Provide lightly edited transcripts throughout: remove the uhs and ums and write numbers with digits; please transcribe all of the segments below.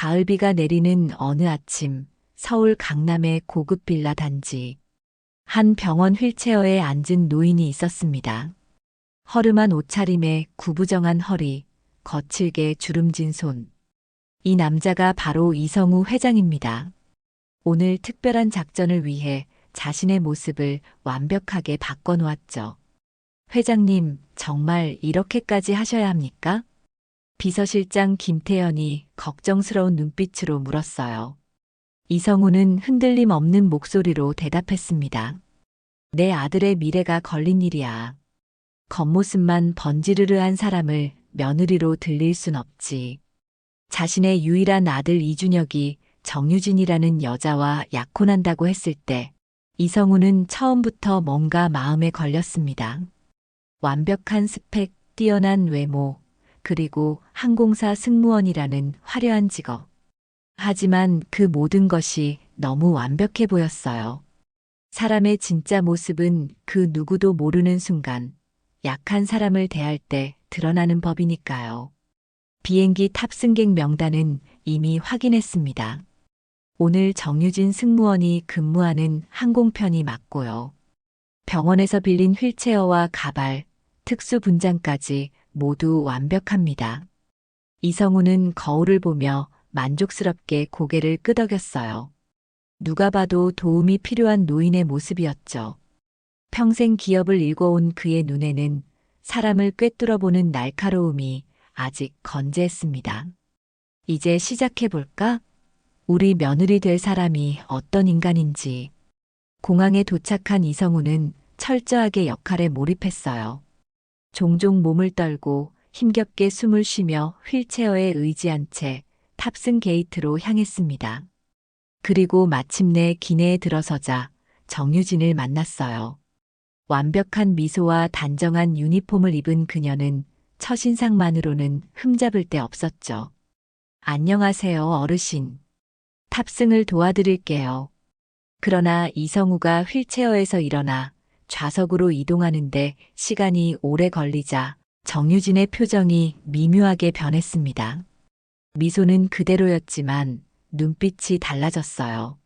가을비가 내리는 어느 아침, 서울 강남의 고급 빌라 단지. 한 병원 휠체어에 앉은 노인이 있었습니다. 허름한 옷차림에 구부정한 허리, 거칠게 주름진 손. 이 남자가 바로 이성우 회장입니다. 오늘 특별한 작전을 위해 자신의 모습을 완벽하게 바꿔놓았죠. 회장님, 정말 이렇게까지 하셔야 합니까? 비서실장 김태현이 걱정스러운 눈빛으로 물었어요. 이성우는 흔들림 없는 목소리로 대답했습니다. 내 아들의 미래가 걸린 일이야. 겉모습만 번지르르한 사람을 며느리로 들릴 순 없지. 자신의 유일한 아들 이준혁이 정유진이라는 여자와 약혼한다고 했을 때 이성우는 처음부터 뭔가 마음에 걸렸습니다. 완벽한 스펙, 뛰어난 외모, 그리고 항공사 승무원이라는 화려한 직업. 하지만 그 모든 것이 너무 완벽해 보였어요. 사람의 진짜 모습은 그 누구도 모르는 순간, 약한 사람을 대할 때 드러나는 법이니까요. 비행기 탑승객 명단은 이미 확인했습니다. 오늘 정유진 승무원이 근무하는 항공편이 맞고요. 병원에서 빌린 휠체어와 가발, 특수 분장까지 모두 완벽합니다. 이성우는 거울을 보며 만족스럽게 고개를 끄덕였어요. 누가 봐도 도움이 필요한 노인의 모습이었죠. 평생 기업을 일궈온 그의 눈에는 사람을 꿰뚫어보는 날카로움이 아직 건재했습니다. 이제 시작해볼까? 우리 며느리 될 사람이 어떤 인간인지. 공항에 도착한 이성우는 철저하게 역할에 몰입했어요. 종종 몸을 떨고 힘겹게 숨을 쉬며 휠체어에 의지한 채 탑승 게이트로 향했습니다. 그리고 마침내 기내에 들어서자 정유진을 만났어요. 완벽한 미소와 단정한 유니폼을 입은 그녀는 첫인상만으로는 흠잡을 데 없었죠. 안녕하세요, 어르신. 탑승을 도와드릴게요. 그러나 이성우가 휠체어에서 일어나 좌석으로 이동하는데 시간이 오래 걸리자 정유진의 표정이 미묘하게 변했습니다. 미소는 그대로였지만 눈빛이 달라졌어요.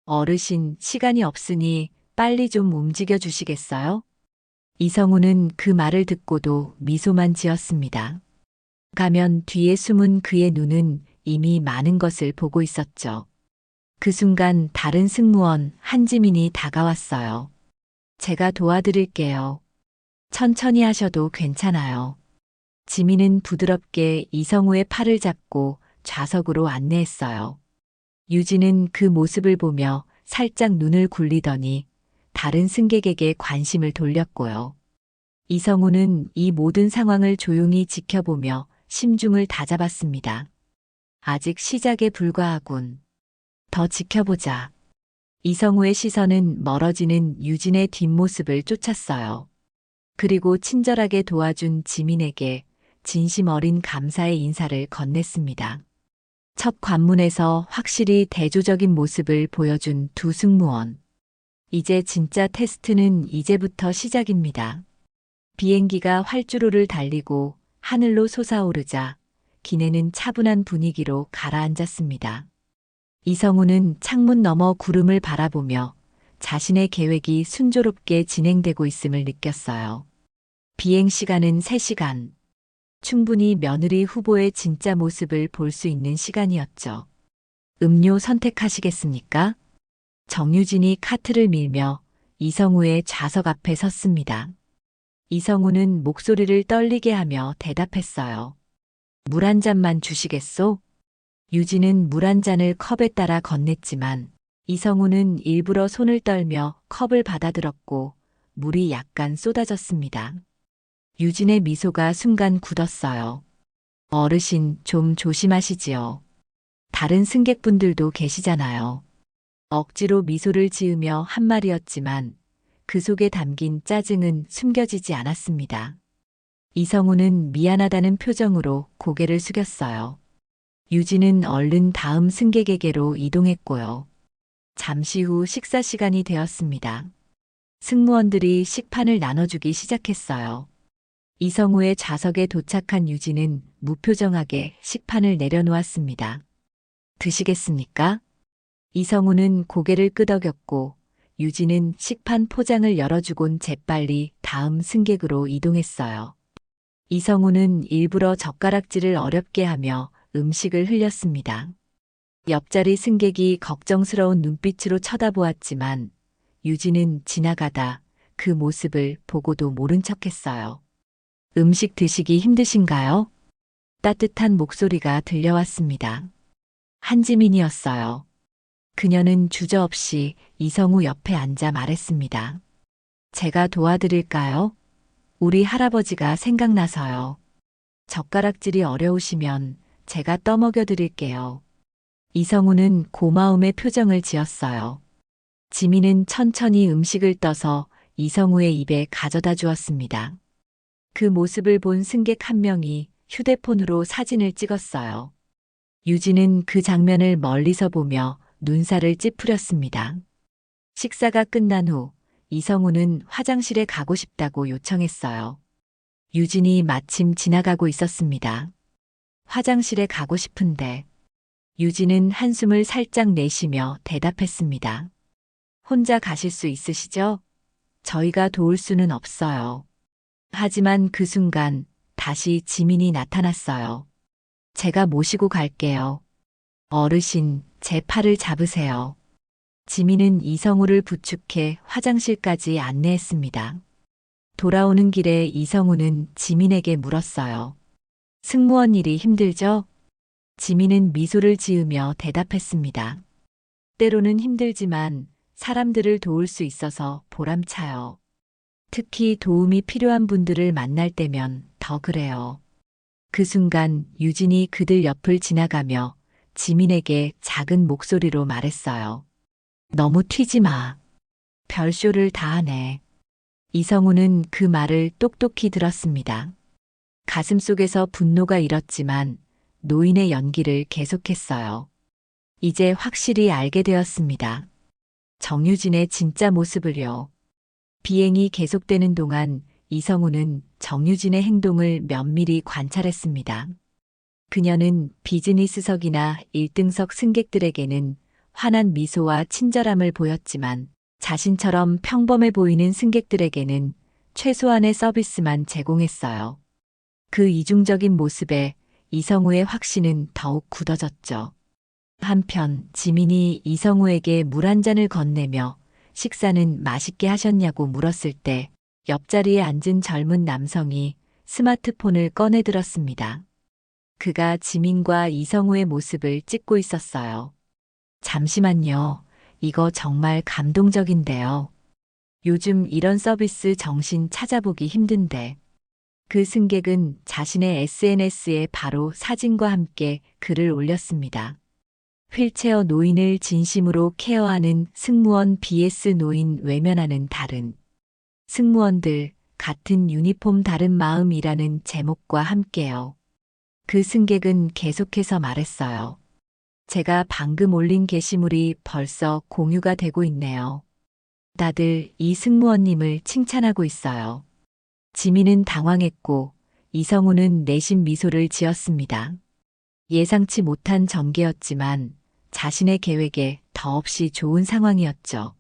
어르신, 시간이 없으니 빨리 좀 움직여 주시겠어요? 이성우는 그 말을 듣고도 미소만 지었습니다. 가면 뒤에 숨은 그의 눈은 이미 많은 것을 보고 있었죠. 그 순간 다른 승무원 한지민이 다가왔어요. 제가 도와드릴게요. 천천히 하셔도 괜찮아요. 지민은 부드럽게 이성우의 팔을 잡고 좌석으로 안내했어요. 유진은 그 모습을 보며 살짝 눈을 굴리더니 다른 승객에게 관심을 돌렸고요. 이성우는 이 모든 상황을 조용히 지켜보며 심중을 다잡았습니다. 아직 시작에 불과하군. 더 지켜보자. 이성우의 시선은 멀어지는 유진의 뒷모습을 쫓았어요. 그리고 친절하게 도와준 지민에게 진심 어린 감사의 인사를 건넸습니다. 첫 관문에서 확실히 대조적인 모습을 보여준 두 승무원. 이제 진짜 테스트는 이제부터 시작입니다. 비행기가 활주로를 달리고 하늘로 솟아오르자 기내는 차분한 분위기로 가라앉았습니다. 이성우는 창문 너머 구름을 바라보며 자신의 계획이 순조롭게 진행되고 있음을 느꼈어요. 비행 시간은 3시간. 충분히 며느리 후보의 진짜 모습을 볼 수 있는 시간이었죠. 음료 선택하시겠습니까? 정유진이 카트를 밀며 이성우의 좌석 앞에 섰습니다. 이성우는 목소리를 떨리게 하며 대답했어요. 물 한 잔만 주시겠소? 유진은 물 한 잔을 컵에 따라 건넸지만 이성우는 일부러 손을 떨며 컵을 받아들었고 물이 약간 쏟아졌습니다. 유진의 미소가 순간 굳었어요. 어르신, 좀 조심하시지요. 다른 승객분들도 계시잖아요. 억지로 미소를 지으며 한 말이었지만 그 속에 담긴 짜증은 숨겨지지 않았습니다. 이성우는 미안하다는 표정으로 고개를 숙였어요. 유진은 얼른 다음 승객에게로 이동했고요. 잠시 후 식사 시간이 되었습니다. 승무원들이 식판을 나눠주기 시작했어요. 이성우의 좌석에 도착한 유진은 무표정하게 식판을 내려놓았습니다. 드시겠습니까? 이성우는 고개를 끄덕였고 유진은 식판 포장을 열어주곤 재빨리 다음 승객으로 이동했어요. 이성우는 일부러 젓가락질을 어렵게 하며 음식을 흘렸습니다. 옆자리 승객이 걱정스러운 눈빛으로 쳐다보았지만 유진은 지나가다 그 모습을 보고도 모른 척했어요. 음식 드시기 힘드신가요? 따뜻한 목소리가 들려왔습니다. 한지민이었어요. 그녀는 주저없이 이성우 옆에 앉아 말했습니다. 제가 도와드릴까요? 우리 할아버지가 생각나서요. 젓가락질이 어려우시면 제가 떠먹여 드릴게요. 이성우는 고마움의 표정을 지었어요. 지민은 천천히 음식을 떠서 이성우의 입에 가져다 주었습니다. 그 모습을 본 승객 한 명이 휴대폰으로 사진을 찍었어요. 유진은 그 장면을 멀리서 보며 눈살을 찌푸렸습니다. 식사가 끝난 후 이성우는 화장실에 가고 싶다고 요청했어요. 유진이 마침 지나가고 있었습니다. 화장실에 가고 싶은데 유진은 한숨을 살짝 내쉬며 대답했습니다. 혼자 가실 수 있으시죠? 저희가 도울 수는 없어요. 하지만 그 순간 다시 지민이 나타났어요. 제가 모시고 갈게요. 어르신, 제 팔을 잡으세요. 지민은 이성우를 부축해 화장실까지 안내했습니다. 돌아오는 길에 이성우는 지민에게 물었어요. 승무원 일이 힘들죠? 지민은 미소를 지으며 대답했습니다. 때로는 힘들지만 사람들을 도울 수 있어서 보람차요. 특히 도움이 필요한 분들을 만날 때면 더 그래요. 그 순간 유진이 그들 옆을 지나가며 지민에게 작은 목소리로 말했어요. 너무 튀지 마. 별쇼를 다 하네. 이성우는 그 말을 똑똑히 들었습니다. 가슴속에서 분노가 일었지만 노인의 연기를 계속했어요. 이제 확실히 알게 되었습니다. 정유진의 진짜 모습을요. 비행이 계속되는 동안 이성우는 정유진의 행동을 면밀히 관찰했습니다. 그녀는 비즈니스석이나 1등석 승객들에게는 환한 미소와 친절함을 보였지만 자신처럼 평범해 보이는 승객들에게는 최소한의 서비스만 제공했어요. 그 이중적인 모습에 이성우의 확신은 더욱 굳어졌죠. 한편 지민이 이성우에게 물 한 잔을 건네며 식사는 맛있게 하셨냐고 물었을 때 옆자리에 앉은 젊은 남성이 스마트폰을 꺼내 들었습니다. 그가 지민과 이성우의 모습을 찍고 있었어요. 잠시만요. 이거 정말 감동적인데요. 요즘 이런 서비스 정신 찾아보기 힘든데. 그 승객은 자신의 SNS에 바로 사진과 함께 글을 올렸습니다. 휠체어 노인을 진심으로 케어하는 승무원 vs 노인 외면하는 다른 승무원들 같은 유니폼 다른 마음이라는 제목과 함께요. 그 승객은 계속해서 말했어요. 제가 방금 올린 게시물이 벌써 공유가 되고 있네요. 다들 이 승무원님을 칭찬하고 있어요. 지민은 당황했고 이성우는 내심 미소를 지었습니다. 예상치 못한 전개였지만 자신의 계획에 더없이 좋은 상황이었죠.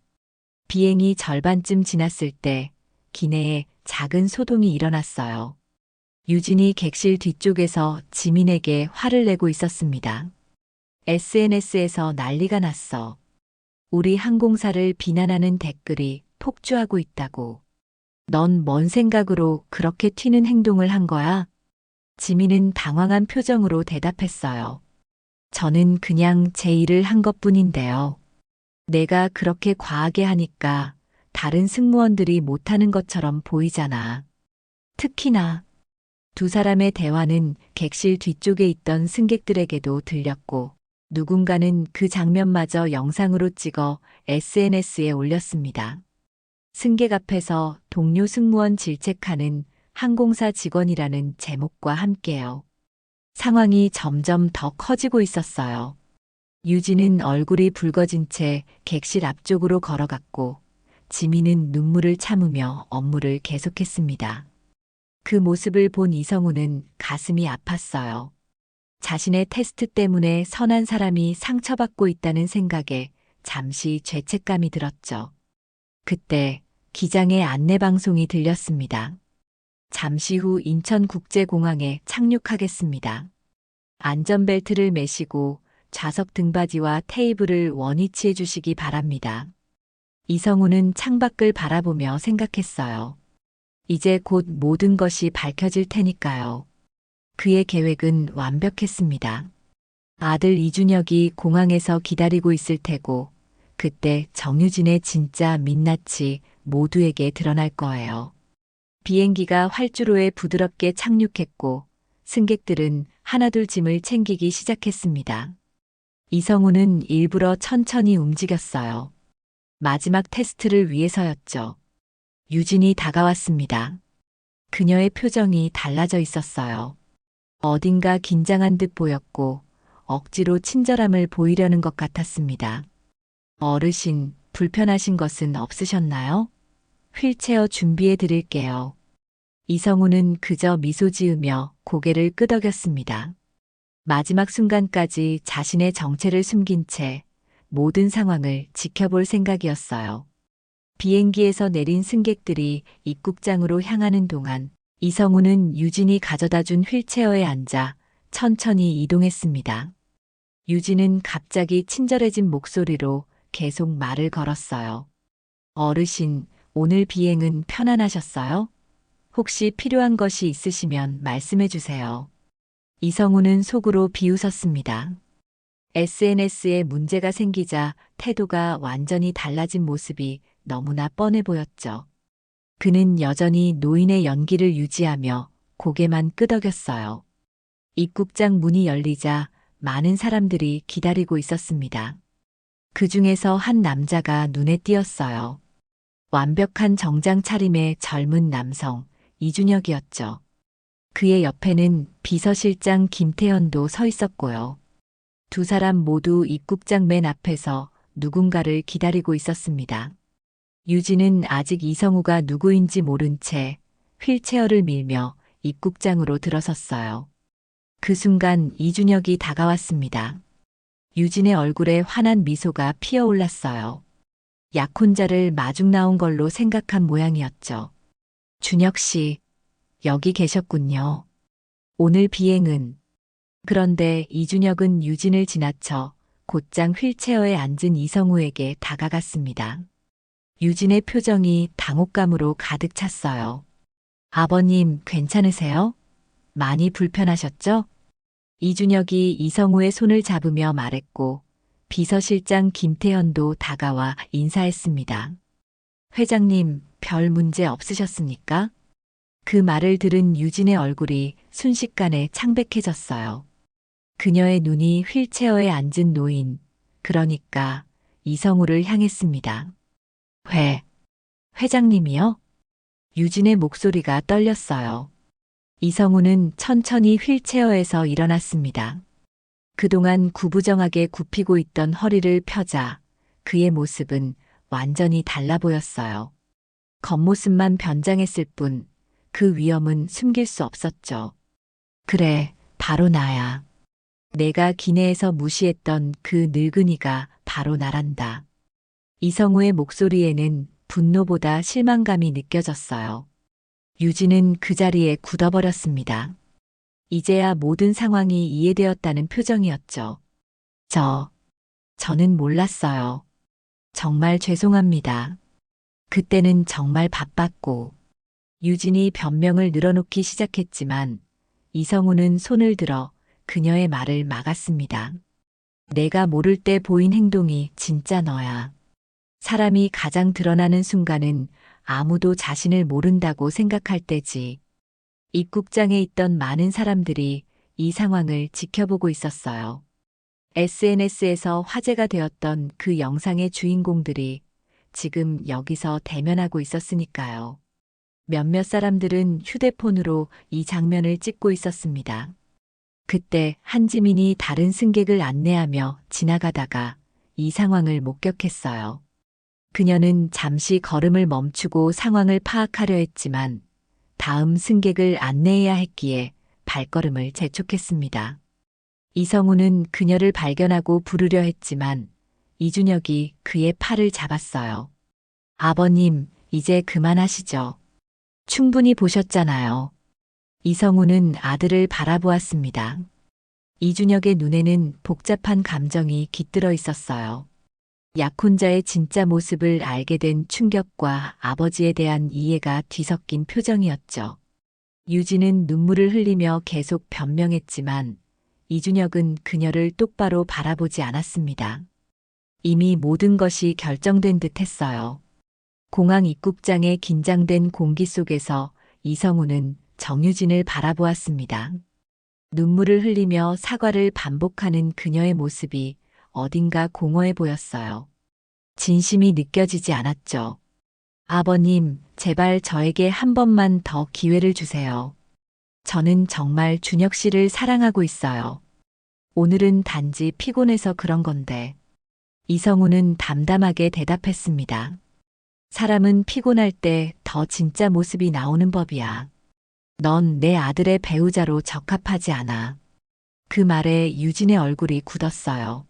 비행이 절반쯤 지났을 때 기내에 작은 소동이 일어났어요. 유진이 객실 뒤쪽에서 지민에게 화를 내고 있었습니다. SNS에서 난리가 났어. 우리 항공사를 비난하는 댓글이 폭주하고 있다고. 넌 뭔 생각으로 그렇게 튀는 행동을 한 거야? 지민은 당황한 표정으로 대답했어요. 저는 그냥 제 일을 한 것뿐인데요. 내가 그렇게 과하게 하니까 다른 승무원들이 못하는 것처럼 보이잖아. 특히나 두 사람의 대화는 객실 뒤쪽에 있던 승객들에게도 들렸고 누군가는 그 장면마저 영상으로 찍어 SNS에 올렸습니다. 승객 앞에서 동료 승무원 질책하는 항공사 직원이라는 제목과 함께요. 상황이 점점 더 커지고 있었어요. 유진은 얼굴이 붉어진 채 객실 앞쪽으로 걸어갔고 지민은 눈물을 참으며 업무를 계속했습니다. 그 모습을 본 이성우는 가슴이 아팠어요. 자신의 테스트 때문에 선한 사람이 상처받고 있다는 생각에 잠시 죄책감이 들었죠. 그때 기장의 안내방송이 들렸습니다. 잠시 후 인천국제공항에 착륙하겠습니다. 안전벨트를 매시고 좌석 등받이와 테이블을 원위치해 주시기 바랍니다. 이성우는 창밖을 바라보며 생각했어요. 이제 곧 모든 것이 밝혀질 테니까요. 그의 계획은 완벽했습니다. 아들 이준혁이 공항에서 기다리고 있을 테고, 그때 정유진의 진짜 민낯이 모두에게 드러날 거예요. 비행기가 활주로에 부드럽게 착륙했고, 승객들은 하나둘 짐을 챙기기 시작했습니다. 이성우는 일부러 천천히 움직였어요. 마지막 테스트를 위해서였죠. 유진이 다가왔습니다. 그녀의 표정이 달라져 있었어요. 어딘가 긴장한 듯 보였고 억지로 친절함을 보이려는 것 같았습니다. 어르신, 불편하신 것은 없으셨나요? 휠체어 준비해 드릴게요. 이성우는 그저 미소 지으며 고개를 끄덕였습니다. 마지막 순간까지 자신의 정체를 숨긴 채 모든 상황을 지켜볼 생각이었어요. 비행기에서 내린 승객들이 입국장으로 향하는 동안 이성우는 유진이 가져다 준 휠체어에 앉아 천천히 이동했습니다. 유진은 갑자기 친절해진 목소리로 계속 말을 걸었어요. 어르신, 오늘 비행은 편안하셨어요? 혹시 필요한 것이 있으시면 말씀해 주세요. 이성우는 속으로 비웃었습니다. SNS에 문제가 생기자 태도가 완전히 달라진 모습이 너무나 뻔해 보였죠. 그는 여전히 노인의 연기를 유지하며 고개만 끄덕였어요. 입국장 문이 열리자 많은 사람들이 기다리고 있었습니다. 그 중에서 한 남자가 눈에 띄었어요. 완벽한 정장 차림의 젊은 남성, 이준혁이었죠. 그의 옆에는 비서실장 김태현도 서 있었고요. 두 사람 모두 입국장 맨 앞에서 누군가를 기다리고 있었습니다. 유진은 아직 이성우가 누구인지 모른 채 휠체어를 밀며 입국장으로 들어섰어요. 그 순간 이준혁이 다가왔습니다. 유진의 얼굴에 환한 미소가 피어올랐어요. 약혼자를 마중 나온 걸로 생각한 모양이었죠. 준혁 씨, 여기 계셨군요. 오늘 비행은. 그런데 이준혁은 유진을 지나쳐 곧장 휠체어에 앉은 이성우에게 다가갔습니다. 유진의 표정이 당혹감으로 가득 찼어요. 아버님, 괜찮으세요? 많이 불편하셨죠? 이준혁이 이성우의 손을 잡으며 말했고, 비서실장 김태현도 다가와 인사했습니다. 회장님, 별 문제 없으셨습니까? 그 말을 들은 유진의 얼굴이 순식간에 창백해졌어요. 그녀의 눈이 휠체어에 앉은 노인, 그러니까 이성우를 향했습니다. 회장님이요? 유진의 목소리가 떨렸어요. 이성우는 천천히 휠체어에서 일어났습니다. 그동안 구부정하게 굽히고 있던 허리를 펴자 그의 모습은 완전히 달라 보였어요. 겉모습만 변장했을 뿐 그 위험은 숨길 수 없었죠. 그래, 바로 나야. 내가 기내에서 무시했던 그 늙은이가 바로 나란다. 이성우의 목소리에는 분노보다 실망감이 느껴졌어요. 유진은 그 자리에 굳어버렸습니다. 이제야 모든 상황이 이해되었다는 표정이었죠. 저는 몰랐어요. 정말 죄송합니다. 그때는 정말 바빴고. 유진이 변명을 늘어놓기 시작했지만 이성우는 손을 들어 그녀의 말을 막았습니다. 내가 모를 때 보인 행동이 진짜 너야. 사람이 가장 드러나는 순간은 아무도 자신을 모른다고 생각할 때지. 입국장에 있던 많은 사람들이 이 상황을 지켜보고 있었어요. SNS에서 화제가 되었던 그 영상의 주인공들이 지금 여기서 대면하고 있었으니까요. 몇몇 사람들은 휴대폰으로 이 장면을 찍고 있었습니다. 그때 한지민이 다른 승객을 안내하며 지나가다가 이 상황을 목격했어요. 그녀는 잠시 걸음을 멈추고 상황을 파악하려 했지만 다음 승객을 안내해야 했기에 발걸음을 재촉했습니다. 이성우는 그녀를 발견하고 부르려 했지만 이준혁이 그의 팔을 잡았어요. 아버님, 이제 그만하시죠. 충분히 보셨잖아요. 이성우는 아들을 바라보았습니다. 이준혁의 눈에는 복잡한 감정이 깃들어 있었어요. 약혼자의 진짜 모습을 알게 된 충격과 아버지에 대한 이해가 뒤섞인 표정이었죠. 유진은 눈물을 흘리며 계속 변명했지만 이준혁은 그녀를 똑바로 바라보지 않았습니다. 이미 모든 것이 결정된 듯 했어요. 공항 입국장의 긴장된 공기 속에서 이성우는 정유진을 바라보았습니다. 눈물을 흘리며 사과를 반복하는 그녀의 모습이 어딘가 공허해 보였어요. 진심이 느껴지지 않았죠. 아버님, 제발 저에게 한 번만 더 기회를 주세요. 저는 정말 준혁 씨를 사랑하고 있어요. 오늘은 단지 피곤해서 그런 건데. 이성우는 담담하게 대답했습니다. 사람은 피곤할 때 더 진짜 모습이 나오는 법이야. 넌 내 아들의 배우자로 적합하지 않아. 그 말에 유진의 얼굴이 굳었어요.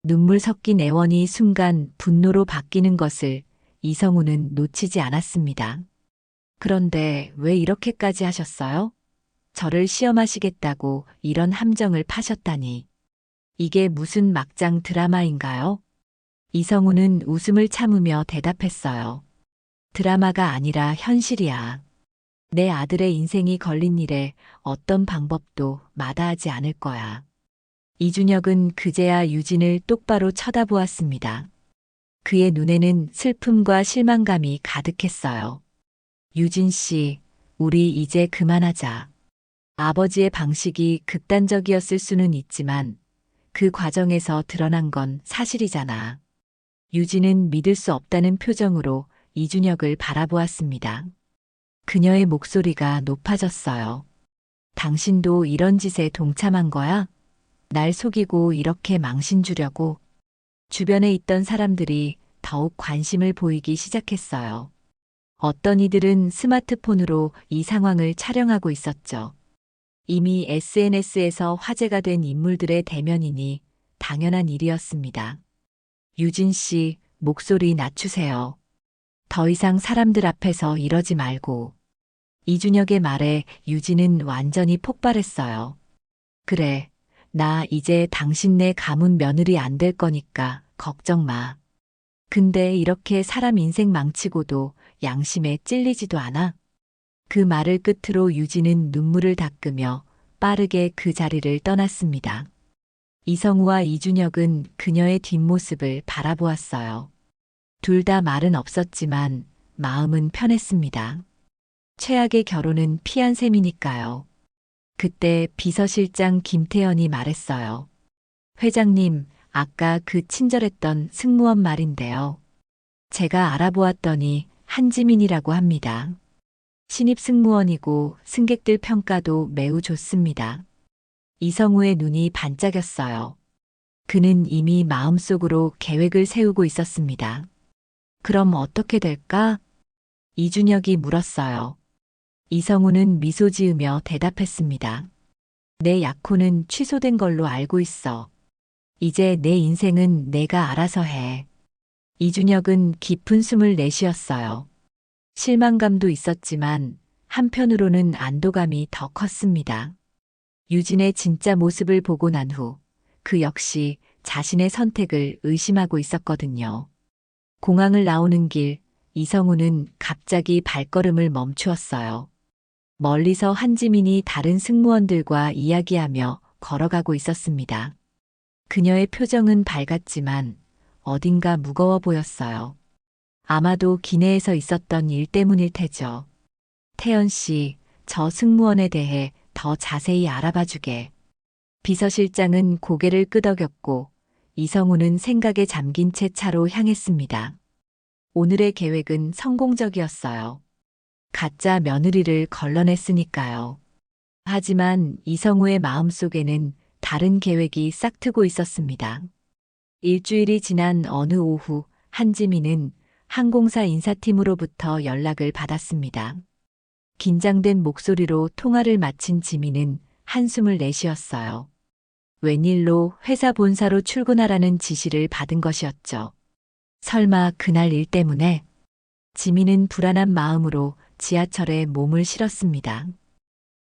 눈물 섞인 애원이 순간 분노로 바뀌는 것을 이성우는 놓치지 않았습니다. 그런데 왜 이렇게까지 하셨어요? 저를 시험하시겠다고 이런 함정을 파셨다니. 이게 무슨 막장 드라마인가요? 이성우는 웃음을 참으며 대답했어요. 드라마가 아니라 현실이야. 내 아들의 인생이 걸린 일에 어떤 방법도 마다하지 않을 거야. 이준혁은 그제야 유진을 똑바로 쳐다보았습니다. 그의 눈에는 슬픔과 실망감이 가득했어요. 유진 씨, 우리 이제 그만하자. 아버지의 방식이 극단적이었을 수는 있지만 그 과정에서 드러난 건 사실이잖아. 유진은 믿을 수 없다는 표정으로 이준혁을 바라보았습니다. 그녀의 목소리가 높아졌어요. 당신도 이런 짓에 동참한 거야? 날 속이고 이렇게 망신 주려고. 주변에 있던 사람들이 더욱 관심을 보이기 시작했어요. 어떤 이들은 스마트폰으로 이 상황을 촬영하고 있었죠. 이미 SNS에서 화제가 된 인물들의 대면이니 당연한 일이었습니다. 유진 씨, 목소리 낮추세요. 더 이상 사람들 앞에서 이러지 말고. 이준혁의 말에 유진은 완전히 폭발했어요. 그래, 나 이제 당신네 가문 며느리 안 될 거니까 걱정 마. 근데 이렇게 사람 인생 망치고도 양심에 찔리지도 않아? 그 말을 끝으로 유진은 눈물을 닦으며 빠르게 그 자리를 떠났습니다. 이성우와 이준혁은 그녀의 뒷모습을 바라보았어요. 둘 다 말은 없었지만 마음은 편했습니다. 최악의 결혼은 피한 셈이니까요. 그때 비서실장 김태현이 말했어요. 회장님, 아까 그 친절했던 승무원 말인데요. 제가 알아보았더니 한지민이라고 합니다. 신입 승무원이고 승객들 평가도 매우 좋습니다. 이성우의 눈이 반짝였어요. 그는 이미 마음속으로 계획을 세우고 있었습니다. 그럼 어떻게 될까? 이준혁이 물었어요. 이성우는 미소 지으며 대답했습니다. 내 약혼은 취소된 걸로 알고 있어. 이제 내 인생은 내가 알아서 해. 이준혁은 깊은 숨을 내쉬었어요. 실망감도 있었지만 한편으로는 안도감이 더 컸습니다. 유진의 진짜 모습을 보고 난 후 그 역시 자신의 선택을 의심하고 있었거든요. 공항을 나오는 길, 이성우는 갑자기 발걸음을 멈추었어요. 멀리서 한지민이 다른 승무원들과 이야기하며 걸어가고 있었습니다. 그녀의 표정은 밝았지만 어딘가 무거워 보였어요. 아마도 기내에서 있었던 일 때문일 테죠. 태연 씨, 저 승무원에 대해 더 자세히 알아봐 주게. 비서실장은 고개를 끄덕였고 이성우는 생각에 잠긴 채 차로 향했습니다. 오늘의 계획은 성공적이었어요. 가짜 며느리를 걸러냈으니까요. 하지만 이성우의 마음속에는 다른 계획이 싹트고 있었습니다. 일주일이 지난 어느 오후 한지민은 항공사 인사팀으로부터 연락을 받았습니다. 긴장된 목소리로 통화를 마친 지민은 한숨을 내쉬었어요. 웬일로 회사 본사로 출근하라는 지시를 받은 것이었죠. 설마 그날 일 때문에? 지민은 불안한 마음으로 지하철에 몸을 실었습니다.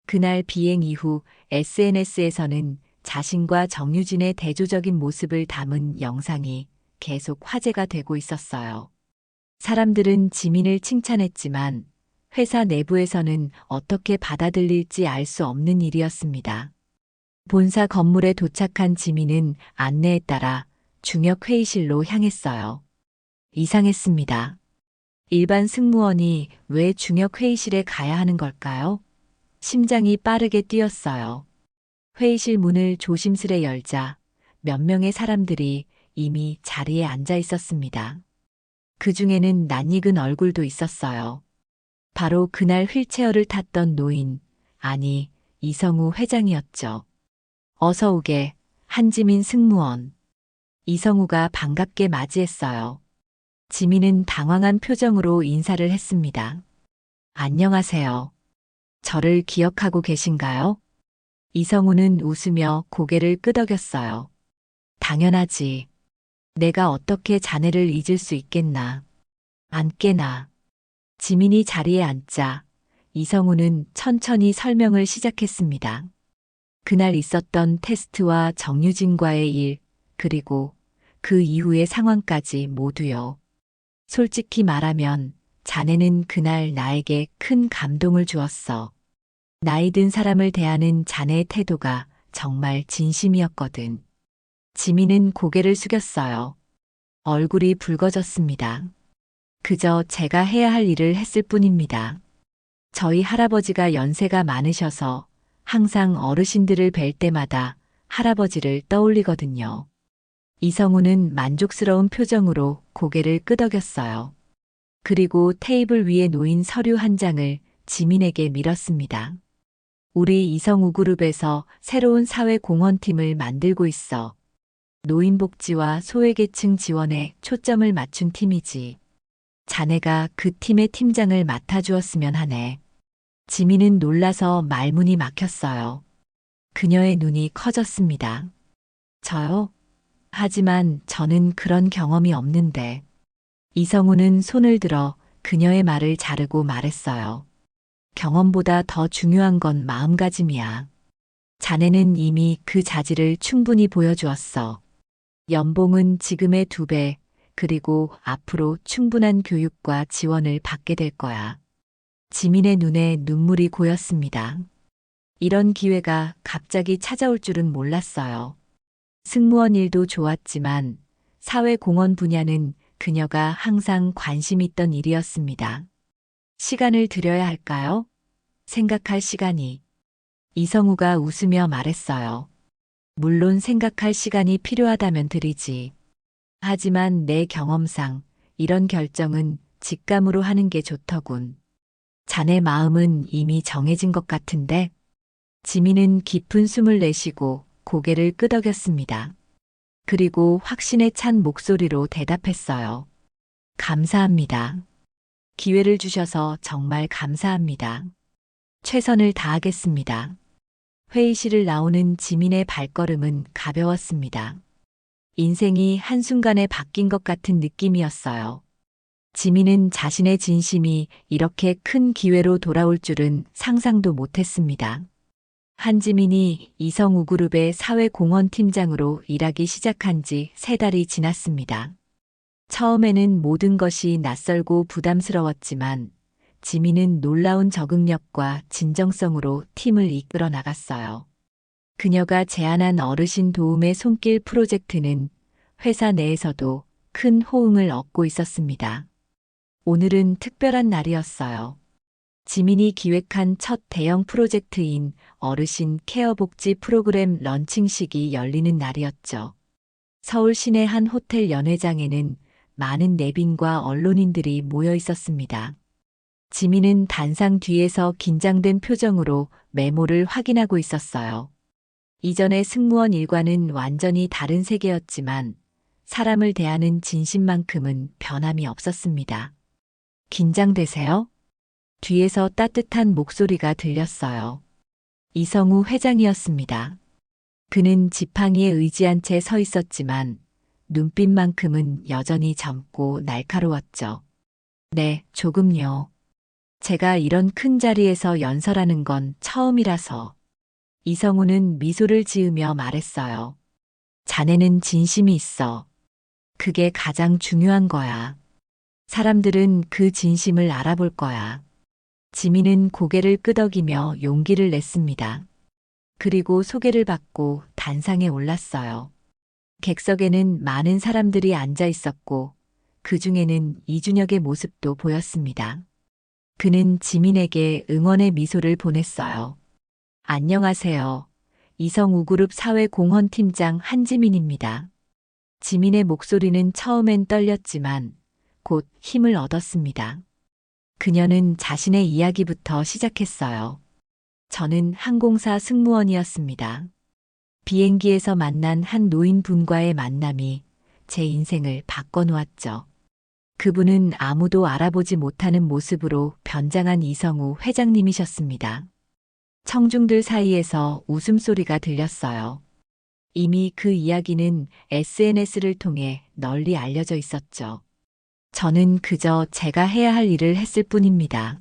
그날 비행 이후 SNS에서는 자신과 정유진의 대조적인 모습을 담은 영상이 계속 화제가 되고 있었어요. 사람들은 지민을 칭찬했지만 회사 내부에서는 어떻게 받아들일지 알 수 없는 일이었습니다. 본사 건물에 도착한 지민은 안내에 따라 중역 회의실로 향했어요. 이상했습니다. 일반 승무원이 왜 중역 회의실에 가야 하는 걸까요? 심장이 빠르게 뛰었어요. 회의실 문을 조심스레 열자 몇 명의 사람들이 이미 자리에 앉아 있었습니다. 그 중에는 낯익은 얼굴도 있었어요. 바로 그날 휠체어를 탔던 노인, 아니, 이성우 회장이었죠. 어서 오게, 한지민 승무원. 이성우가 반갑게 맞이했어요. 지민은 당황한 표정으로 인사를 했습니다. 안녕하세요. 저를 기억하고 계신가요? 이성우는 웃으며 고개를 끄덕였어요. 당연하지. 내가 어떻게 자네를 잊을 수 있겠나. 앉게나. 지민이 자리에 앉자 이성우는 천천히 설명을 시작했습니다. 그날 있었던 테스트와 정유진과의 일, 그리고 그 이후의 상황까지 모두요. 솔직히 말하면 자네는 그날 나에게 큰 감동을 주었어. 나이 든 사람을 대하는 자네의 태도가 정말 진심이었거든. 지민은 고개를 숙였어요. 얼굴이 붉어졌습니다. 그저 제가 해야 할 일을 했을 뿐입니다. 저희 할아버지가 연세가 많으셔서 항상 어르신들을 뵐 때마다 할아버지를 떠올리거든요. 이성우는 만족스러운 표정으로 고개를 끄덕였어요. 그리고 테이블 위에 놓인 서류 한 장을 지민에게 밀었습니다. 우리 이성우 그룹에서 새로운 사회공헌팀을 만들고 있어. 노인복지와 소외계층 지원에 초점을 맞춘 팀이지. 자네가 그 팀의 팀장을 맡아주었으면 하네. 지민은 놀라서 말문이 막혔어요. 그녀의 눈이 커졌습니다. 저요? 하지만 저는 그런 경험이 없는데. 이성우는 손을 들어 그녀의 말을 자르고 말했어요. 경험보다 더 중요한 건 마음가짐이야. 자네는 이미 그 자질을 충분히 보여주었어. 연봉은 지금의 2배, 그리고 앞으로 충분한 교육과 지원을 받게 될 거야. 지민의 눈에 눈물이 고였습니다. 이런 기회가 갑자기 찾아올 줄은 몰랐어요. 승무원 일도 좋았지만 사회공헌 분야는 그녀가 항상 관심 있던 일이었습니다. 시간을 들여야 할까요? 생각할 시간이. 이성우가 웃으며 말했어요. 물론 생각할 시간이 필요하다면 드리지. 하지만 내 경험상 이런 결정은 직감으로 하는 게 좋더군. 자네 마음은 이미 정해진 것 같은데? 지민은 깊은 숨을 내쉬고 고개를 끄덕였습니다. 그리고 확신에 찬 목소리로 대답했어요. 감사합니다. 기회를 주셔서 정말 감사합니다. 최선을 다하겠습니다. 회의실을 나오는 지민의 발걸음은 가벼웠습니다. 인생이 한순간에 바뀐 것 같은 느낌이었어요. 지민은 자신의 진심이 이렇게 큰 기회로 돌아올 줄은 상상도 못했습니다. 한지민이 이성우 그룹의 사회공헌팀장으로 일하기 시작한 지 3달이 지났습니다. 처음에는 모든 것이 낯설고 부담스러웠지만 지민은 놀라운 적응력과 진정성으로 팀을 이끌어 나갔어요. 그녀가 제안한 어르신 도움의 손길 프로젝트는 회사 내에서도 큰 호응을 얻고 있었습니다. 오늘은 특별한 날이었어요. 지민이 기획한 첫 대형 프로젝트인 어르신 케어 복지 프로그램 런칭식이 열리는 날이었죠. 서울 시내 한 호텔 연회장에는 많은 내빈과 언론인들이 모여 있었습니다. 지민은 단상 뒤에서 긴장된 표정으로 메모를 확인하고 있었어요. 이전의 승무원 일과는 완전히 다른 세계였지만 사람을 대하는 진심만큼은 변함이 없었습니다. 긴장되세요? 뒤에서 따뜻한 목소리가 들렸어요. 이성우 회장이었습니다. 그는 지팡이에 의지한 채 서 있었지만 눈빛만큼은 여전히 젊고 날카로웠죠. 네, 조금요. 제가 이런 큰 자리에서 연설하는 건 처음이라서. 이성우는 미소를 지으며 말했어요. 자네는 진심이 있어. 그게 가장 중요한 거야. 사람들은 그 진심을 알아볼 거야. 지민은 고개를 끄덕이며 용기를 냈습니다. 그리고 소개를 받고 단상에 올랐어요. 객석에는 많은 사람들이 앉아 있었고 그 중에는 이준혁의 모습도 보였습니다. 그는 지민에게 응원의 미소를 보냈어요. 안녕하세요. 이성우그룹 사회공헌팀장 한지민입니다. 지민의 목소리는 처음엔 떨렸지만 곧 힘을 얻었습니다. 그녀는 자신의 이야기부터 시작했어요. 저는 항공사 승무원이었습니다. 비행기에서 만난 한 노인분과의 만남이 제 인생을 바꿔놓았죠. 그분은 아무도 알아보지 못하는 모습으로 변장한 이성우 회장님이셨습니다. 청중들 사이에서 웃음소리가 들렸어요. 이미 그 이야기는 SNS를 통해 널리 알려져 있었죠. 저는 그저 제가 해야 할 일을 했을 뿐입니다.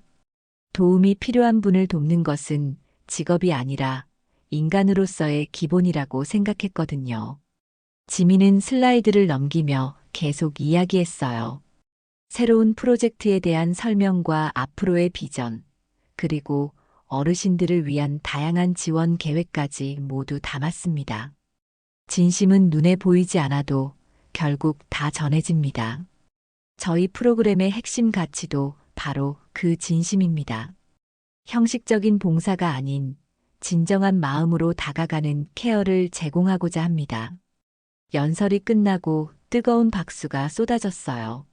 도움이 필요한 분을 돕는 것은 직업이 아니라 인간으로서의 기본이라고 생각했거든요. 지민은 슬라이드를 넘기며 계속 이야기했어요. 새로운 프로젝트에 대한 설명과 앞으로의 비전, 그리고 어르신들을 위한 다양한 지원 계획까지 모두 담았습니다. 진심은 눈에 보이지 않아도 결국 다 전해집니다. 저희 프로그램의 핵심 가치도 바로 그 진심입니다. 형식적인 봉사가 아닌 진정한 마음으로 다가가는 케어를 제공하고자 합니다. 연설이 끝나고 뜨거운 박수가 쏟아졌어요.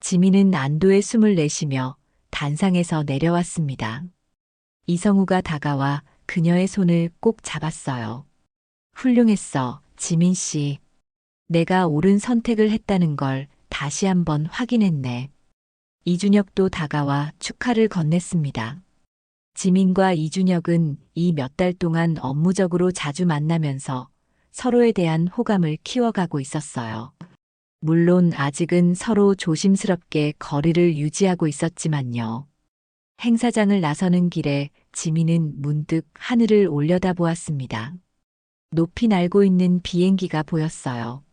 지민은 안도의 숨을 내쉬며 단상에서 내려왔습니다. 이성우가 다가와 그녀의 손을 꼭 잡았어요. 훌륭했어, 지민 씨. 내가 옳은 선택을 했다는 걸 다시 한번 확인했네. 이준혁도 다가와 축하를 건넸습니다. 지민과 이준혁은 이 몇 달 동안 업무적으로 자주 만나면서 서로에 대한 호감을 키워가고 있었어요. 물론 아직은 서로 조심스럽게 거리를 유지하고 있었지만요. 행사장을 나서는 길에 지민은 문득 하늘을 올려다보았습니다. 높이 날고 있는 비행기가 보였어요.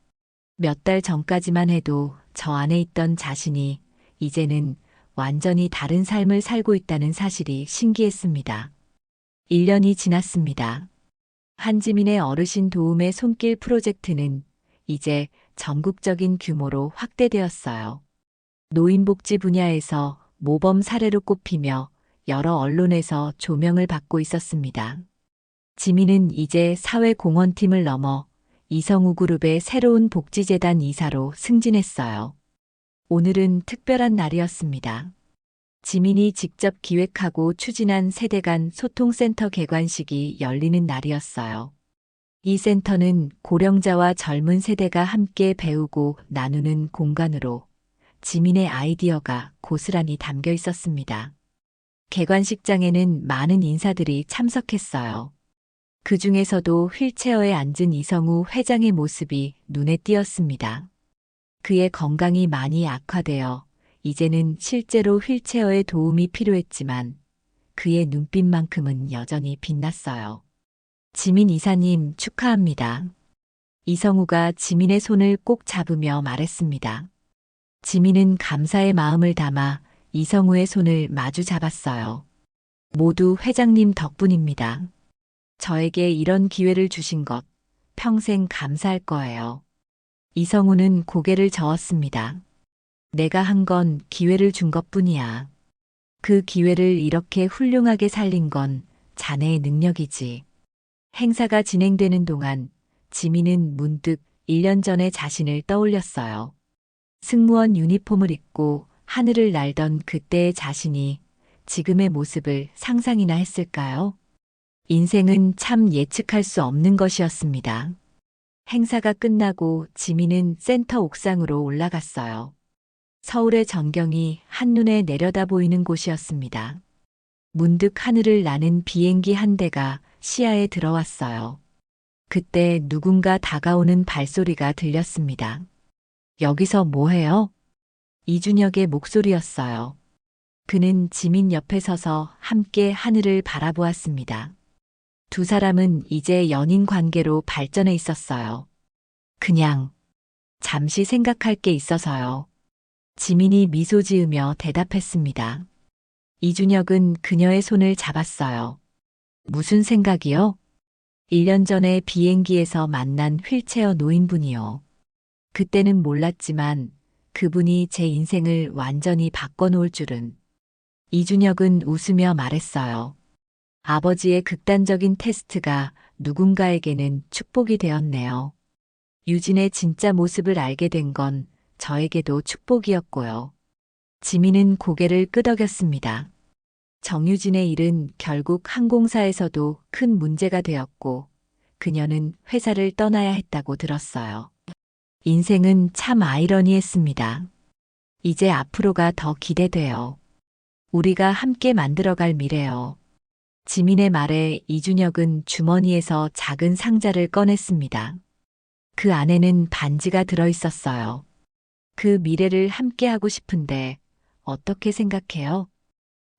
몇 달 전까지만 해도 저 안에 있던 자신이 이제는 완전히 다른 삶을 살고 있다는 사실이 신기했습니다. 1년이 지났습니다. 한지민의 어르신 도움의 손길 프로젝트는 이제 전국적인 규모로 확대되었어요. 노인복지 분야에서 모범 사례로 꼽히며 여러 언론에서 조명을 받고 있었습니다. 지민은 이제 사회공헌팀을 넘어 이성우 그룹의 새로운 복지재단 이사로 승진했어요. 오늘은 특별한 날이었습니다. 지민이 직접 기획하고 추진한 세대 간 소통센터 개관식이 열리는 날이었어요. 이 센터는 고령자와 젊은 세대가 함께 배우고 나누는 공간으로 지민의 아이디어가 고스란히 담겨 있었습니다. 개관식장에는 많은 인사들이 참석했어요. 그 중에서도 휠체어에 앉은 이성우 회장의 모습이 눈에 띄었습니다. 그의 건강이 많이 악화되어 이제는 실제로 휠체어의 도움이 필요했지만 그의 눈빛만큼은 여전히 빛났어요. 지민 이사님 축하합니다. 이성우가 지민의 손을 꼭 잡으며 말했습니다. 지민은 감사의 마음을 담아 이성우의 손을 마주 잡았어요. 모두 회장님 덕분입니다. 저에게 이런 기회를 주신 것 평생 감사할 거예요. 이성우는 고개를 저었습니다. 내가 한 건 기회를 준 것뿐이야. 그 기회를 이렇게 훌륭하게 살린 건 자네의 능력이지. 행사가 진행되는 동안 지민은 문득 1년 전의 자신을 떠올렸어요. 승무원 유니폼을 입고 하늘을 날던 그때의 자신이 지금의 모습을 상상이나 했을까요? 인생은 참 예측할 수 없는 것이었습니다. 행사가 끝나고 지민은 센터 옥상으로 올라갔어요. 서울의 전경이 한눈에 내려다 보이는 곳이었습니다. 문득 하늘을 나는 비행기 한 대가 시야에 들어왔어요. 그때 누군가 다가오는 발소리가 들렸습니다. 여기서 뭐 해요? 이준혁의 목소리였어요. 그는 지민 옆에 서서 함께 하늘을 바라보았습니다. 두 사람은 이제 연인 관계로 발전해 있었어요. 그냥 잠시 생각할 게 있어서요. 지민이 미소 지으며 대답했습니다. 이준혁은 그녀의 손을 잡았어요. 무슨 생각이요? 1년 전에 비행기에서 만난 휠체어 노인분이요. 그때는 몰랐지만 그분이 제 인생을 완전히 바꿔놓을 줄은. 이준혁은 웃으며 말했어요. 아버지의 극단적인 테스트가 누군가에게는 축복이 되었네요. 유진의 진짜 모습을 알게 된 건 저에게도 축복이었고요. 지민은 고개를 끄덕였습니다. 정유진의 일은 결국 항공사에서도 큰 문제가 되었고 그녀는 회사를 떠나야 했다고 들었어요. 인생은 참 아이러니했습니다. 이제 앞으로가 더 기대돼요. 우리가 함께 만들어갈 미래요. 지민의 말에 이준혁은 주머니에서 작은 상자를 꺼냈습니다. 그 안에는 반지가 들어 있었어요. 그 미래를 함께 하고 싶은데 어떻게 생각해요?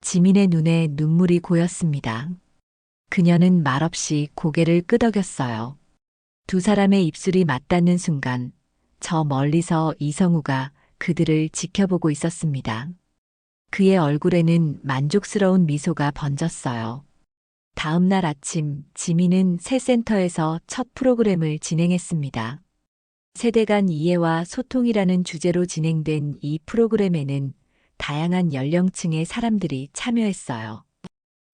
지민의 눈에 눈물이 고였습니다. 그녀는 말없이 고개를 끄덕였어요. 두 사람의 입술이 맞닿는 순간 저 멀리서 이성우가 그들을 지켜보고 있었습니다. 그의 얼굴에는 만족스러운 미소가 번졌어요. 다음 날 아침 지민은 새 센터에서 첫 프로그램을 진행했습니다. 세대 간 이해와 소통이라는 주제로 진행된 이 프로그램에는 다양한 연령층의 사람들이 참여했어요.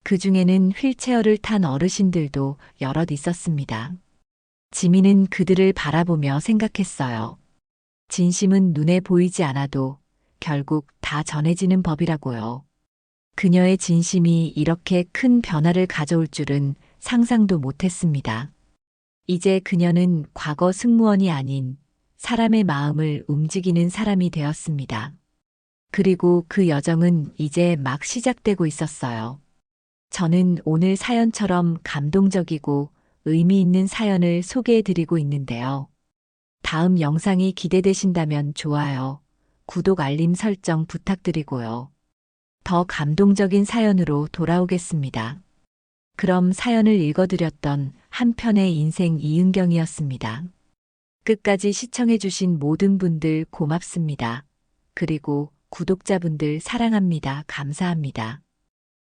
그 중에는 휠체어를 탄 어르신들도 여럿 있었습니다. 지민은 그들을 바라보며 생각했어요. 진심은 눈에 보이지 않아도 결국 다 전해지는 법이라고요. 그녀의 진심이 이렇게 큰 변화를 가져올 줄은 상상도 못했습니다. 이제 그녀는 과거 승무원이 아닌 사람의 마음을 움직이는 사람이 되었습니다. 그리고 그 여정은 이제 막 시작되고 있었어요. 저는 오늘 사연처럼 감동적이고 의미 있는 사연을 소개해 드리고 있는데요. 다음 영상이 기대되신다면 좋아요, 구독 알림 설정 부탁드리고요. 더 감동적인 사연으로 돌아오겠습니다. 그럼 사연을 읽어드렸던 한편의 인생 이은경이었습니다. 끝까지 시청해주신 모든 분들 고맙습니다. 그리고 구독자분들 사랑합니다. 감사합니다.